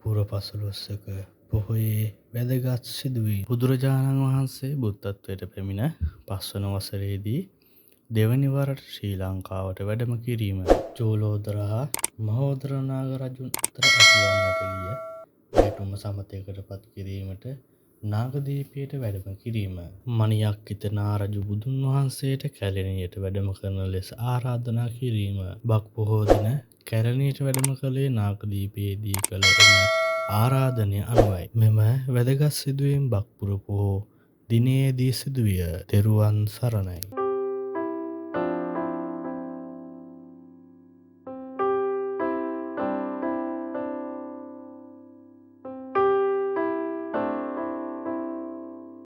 පුරපසළොස්වක පොහොයේ වැදගත් සිදුවීම්. බුදුරජාණන් වහන්සේ බුද්ධත්වයට පැමිණ පස්වන වසරේදී දෙවැනි වරට ශ්‍රී ලංකාවට වැඩම කිරීම. චූලෝදර හා මහෝදර නාග රජුන් අතර ඇතිවන්නට ගිය ගැටුම සමතයකට පත් කිරීමට නාගදීපයට වැඩම කිරීම. මණියක්කිත නා රජු බුදුන් වහන්සේට කැලණියට වැඩම කරන ලෙස ආරාධනා කිරීම. බක් පොහෝ දින කැලණියට වැඩම කළේ නාගදීපයේදී කළ ආරාධනය අනුවයි. මෙම වැදගත් සිදුවීම් බක් පුර පොහෝ දිනයේදී සිදුවිය. තෙරුවන් සරණයි.